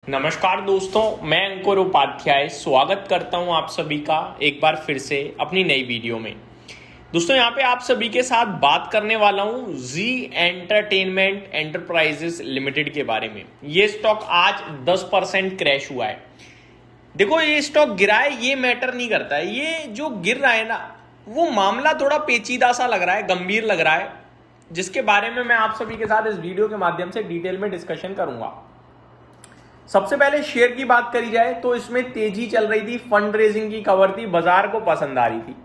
नमस्कार दोस्तों, मैं अंकुर उपाध्याय स्वागत करता हूं आप सभी का एक बार फिर से अपनी नई वीडियो में। दोस्तों यहां पे आप सभी के साथ बात करने वाला हूं जी एंटरटेनमेंट एंटरप्राइजेस लिमिटेड के बारे में। ये स्टॉक आज 10% क्रैश हुआ है। देखो, ये स्टॉक गिरा है ये मैटर नहीं करता है, ये जो गिर रहा है ना वो मामला थोड़ा पेचीदा सा लग रहा है, गंभीर लग रहा है, जिसके बारे में मैं आप सभी के साथ इस वीडियो के माध्यम से डिटेल में डिस्कशन करूंगा। सबसे पहले शेयर की बात करी जाए तो इसमें तेजी चल रही थी, फंड रेजिंग की खबर थी, बाजार को पसंद आ रही थी।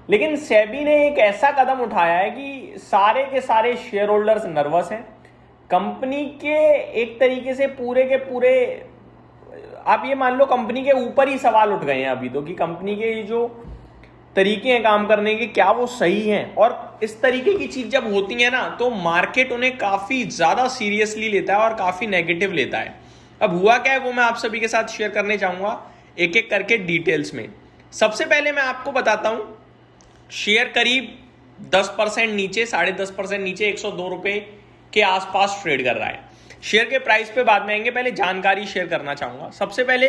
लेकिन सेबी ने एक ऐसा कदम उठाया है कि सारे के सारे शेयर होल्डर्स नर्वस हैं। कंपनी के एक तरीके से पूरे के पूरे, आप ये मान लो कंपनी के ऊपर ही सवाल उठ गए हैं अभी तो, कि कंपनी के जो तरीके हैं काम करने के क्या वो सही हैं। और इस तरीके की चीज जब होती है ना तो मार्केट उन्हें काफी ज्यादा सीरियसली लेता है और काफी नेगेटिव लेता है। अब हुआ क्या है वो मैं आप सभी के साथ शेयर करने चाहूंगा एक एक करके डिटेल्स में। सबसे पहले मैं आपको बताता हूं, शेयर करीब 10% नीचे, 10.5% नीचे 102 रुपए के आसपास ट्रेड कर रहा है। शेयर के प्राइस पे बाद में आएंगे, पहले जानकारी शेयर करना चाहूंगा। सबसे पहले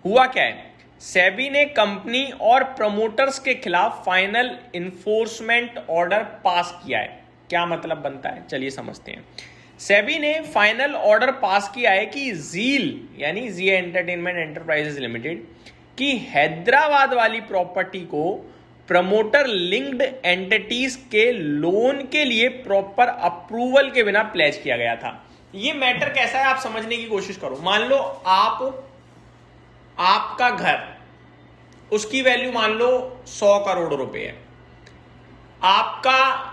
हुआ क्या है, सेबी ने कंपनी और प्रमोटर्स के खिलाफ फाइनल इन्फोर्समेंट ऑर्डर पास किया है। क्या मतलब बनता है चलिए समझते हैं। सेबी ने फाइनल ऑर्डर पास किया है कि जील यानी जी एंटरटेनमेंट एंटरप्राइजेस लिमिटेड की हैदराबाद वाली प्रॉपर्टी को प्रमोटर लिंक्ड एंटिटीज के लोन के लिए प्रॉपर अप्रूवल के बिना प्लेज किया गया था। ये मैटर कैसा है आप समझने की कोशिश करो। मान लो आपका घर, उसकी वैल्यू मान लो 100 करोड़ रुपए है। आपका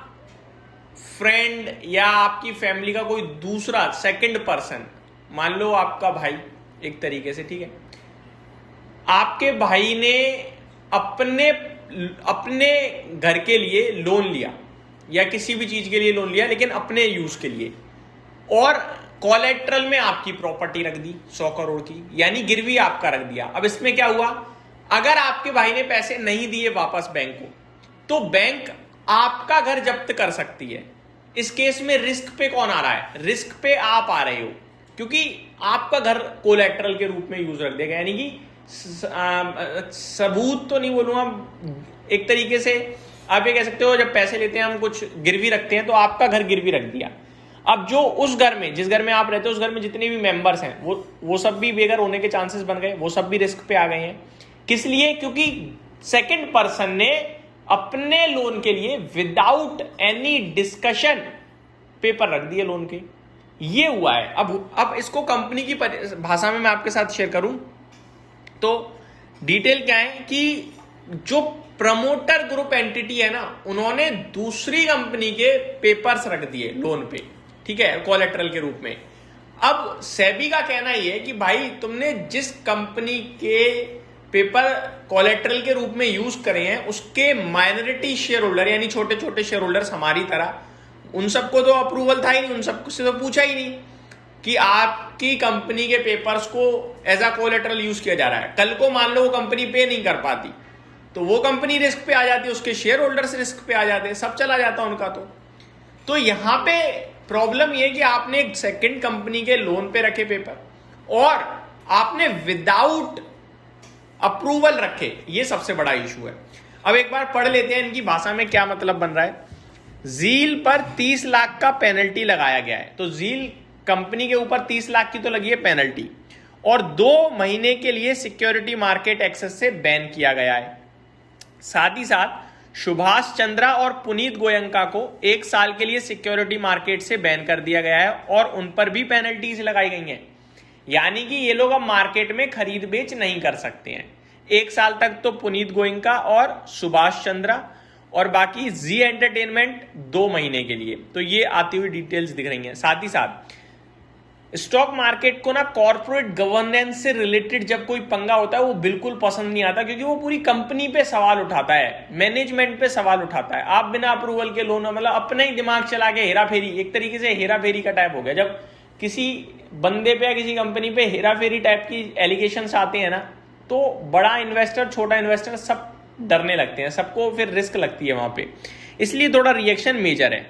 फ्रेंड या आपकी फैमिली का कोई दूसरा सेकंड पर्सन, मान लो आपका भाई एक तरीके से, ठीक है, आपके भाई ने अपने घर के लिए लोन लिया या किसी भी चीज के लिए लोन लिया, लेकिन अपने यूज के लिए, और कोलेट्रल में आपकी प्रॉपर्टी रख दी 100 करोड़ की, यानी गिरवी आपका रख दिया। अब इसमें क्या हुआ, अगर आपके भाई ने पैसे नहीं दिए वापस बैंक को तो बैंक आपका घर जब्त कर सकती है। इस केस में रिस्क पे कौन आ रहा है, रिस्क पे आप आ रहे हो, क्योंकि आपका घर कोलेट्रल के रूप में यूज रख देगा। यानी कि सबूत तो नहीं बोलूंगा, एक तरीके से आप ये कह सकते हो जब पैसे लेते हैं हम कुछ गिरवी रखते हैं तो आपका घर गिरवी रख दिया। अब जो उस घर में, जिस घर में आप रहते हो, उस घर में जितने भी मेंबर्स हैं वो सब भी बेघर होने के चांसेस बन गए, वो सब भी रिस्क पे आ गए हैं। किस लिए, क्योंकि सेकंड पर्सन ने अपने लोन के लिए विदाउट एनी डिस्कशन पेपर रख दिए लोन के। ये हुआ है। अब इसको कंपनी की भाषा में मैं आपके साथ शेयर करूं तो डिटेल क्या है कि जो प्रमोटर ग्रुप एंटिटी है ना, उन्होंने दूसरी कंपनी के पेपर्स रख दिए लोन पे, ठीक है, कोलेट्रल के रूप में। अब सेबी का कहना यह है कि भाई तुमने जिस कंपनी के पेपर कोलेट्रल के रूप में यूज करे हैं उसके माइनॉरिटी शेयर होल्डर यानी छोटे छोटे शेयर होल्डर्स हमारी तरह, उन सबको तो अप्रूवल था ही नहीं, उन सबको से तो पूछा ही नहीं कि आपकी कंपनी के पेपर्स को एज अ कोलेट्रल यूज किया जा रहा है। कल को मान लो वो कंपनी पे नहीं कर पाती तो वो कंपनी रिस्क पे आ जाती, उसके शेयर होल्डर्स रिस्क पे आ जाते, सब चला जाता उनका। तो यहां पे प्रॉब्लम ये कि आपने एक सेकंड कंपनी के लोन पे रखे पेपर और आपने विदाउट अप्रूवल रखे, ये सबसे बड़ा इशू है। अब एक बार पढ़ लेते हैं इनकी भाषा में क्या मतलब बन रहा है। जील पर 30 लाख का पेनल्टी लगाया गया है। तो जील कंपनी के ऊपर 30 लाख की तो लगी है पेनल्टी, और 2 महीने के लिए सिक्योरिटी मार्केट एक्सेस से बैन किया गया है। साथ ही साथ सुभाष चंद्रा और पुनीत गोयंका को 1 साल के लिए सिक्योरिटी मार्केट से बैन कर दिया गया है और उन पर भी पेनल्टीज लगाई गई हैं। यानी कि ये लोग अब मार्केट में खरीद बेच नहीं कर सकते हैं 1 साल तक। तो पुनीत गोयंका और सुभाष चंद्रा, और बाकी जी एंटरटेनमेंट 2 महीने के लिए। तो ये आती हुई डिटेल्स दिख रही हैं। साथ ही साथ स्टॉक मार्केट को ना कॉर्पोरेट गवर्नेंस से रिलेटेड जब कोई पंगा होता है वो बिल्कुल पसंद नहीं आता, क्योंकि वो पूरी कंपनी पे सवाल उठाता है, मैनेजमेंट पे सवाल उठाता है। आप बिना अप्रूवल के लोन, मतलब अपना ही दिमाग चला के हेरा फेरी, एक तरीके से हेरा फेरी का टाइप हो गया। जब किसी बंदे पे या किसी कंपनी पे हेरा फेरी टाइप की एलिगेशंस आते हैं ना तो बड़ा इन्वेस्टर, छोटा इन्वेस्टर सब डरने लगते हैं, सबको फिर रिस्क लगती है वहां पे, इसलिए थोड़ा रिएक्शन मेजर है।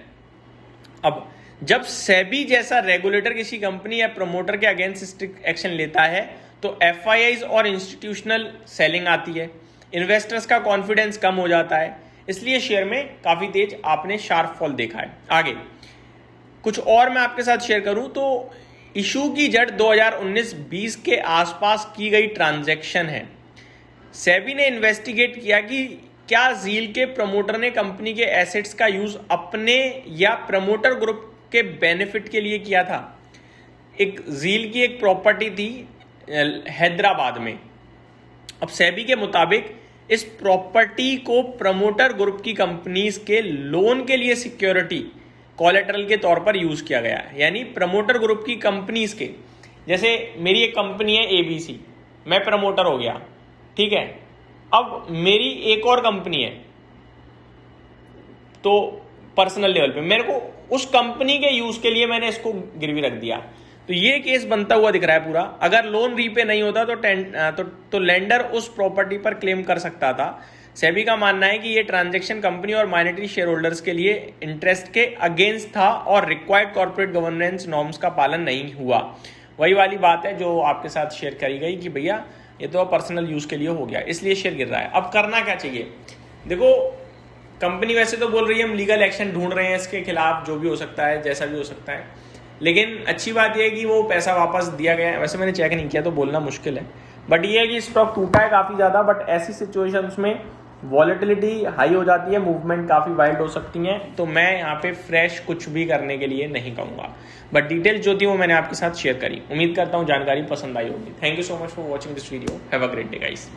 अब जब सेबी जैसा रेगुलेटर किसी कंपनी या प्रमोटर के अगेंस्ट स्ट्रिक्ट एक्शन लेता है तो एफआईआईज और इंस्टीट्यूशनल सेलिंग आती है, इन्वेस्टर्स का कॉन्फिडेंस कम हो जाता है, इसलिए शेयर में काफी तेज आपने शार्प फॉल देखा है। आगे कुछ और मैं आपके साथ शेयर करूं तो इशू की जड़ 2019-20 के आसपास की गई ट्रांजैक्शन है। सेबी ने इन्वेस्टिगेट किया कि क्या जील के प्रमोटर ने कंपनी के एसेट्स का यूज अपने या प्रमोटर ग्रुप के बेनिफिट के लिए किया था। एक जील की एक प्रॉपर्टी थी हैदराबाद में। अब सेबी के मुताबिक इस प्रॉपर्टी को प्रमोटर ग्रुप की कंपनीज के लोन के लिए सिक्योरिटी कोलेटरल के तौर पर यूज किया गया है। यानी प्रमोटर ग्रुप की कंपनीज के, जैसे मेरी एक कंपनी है एबीसी, मैं प्रमोटर हो गया, ठीक है, अब मेरी एक और कंपनी है तो पर्सनल लेवल पे मेरे को उस कंपनी के यूज के लिए मैंने इसको गिरवी रख दिया, तो ये केस बनता हुआ दिख रहा है पूरा। अगर लोन रीपे नहीं होता तो लेंडर उस प्रॉपर्टी पर क्लेम कर सकता था। सेबी का मानना है कि ये ट्रांजैक्शन कंपनी और माइनॉरिटी शेयर होल्डर्स के लिए इंटरेस्ट के अगेंस्ट था और रिक्वायर्ड कॉर्पोरेट गवर्नेंस नॉर्म्स का पालन नहीं हुआ। वही वाली बात है जो आपके साथ शेयर करी गई कि भैया ये तो पर्सनल यूज के लिए हो गया, इसलिए शेयर गिर रहा है। अब करना क्या चाहिए? देखो, कंपनी वैसे तो बोल रही है हम लीगल एक्शन ढूंढ रहे हैं इसके खिलाफ, जो भी हो सकता है, जैसा भी हो सकता है, लेकिन अच्छी बात यह है कि वो पैसा वापस दिया गया है। वैसे मैंने चेक नहीं किया तो बोलना मुश्किल है, बट ये है कि स्टॉक टूटा है काफ़ी ज़्यादा। बट ऐसी सिचुएशंस में वॉलेटिलिटी हाई हो जाती है, मूवमेंट काफ़ी वाइल्ड हो सकती हैं, तो मैं यहाँ पे फ्रेश कुछ भी करने के लिए नहीं कहूँगा। बट डिटेल्स जो थी वो मैंने आपके साथ शेयर करी। उम्मीद करता हूँ जानकारी पसंद आई होगी। Thank you so much for watching this video. Have a great day guys.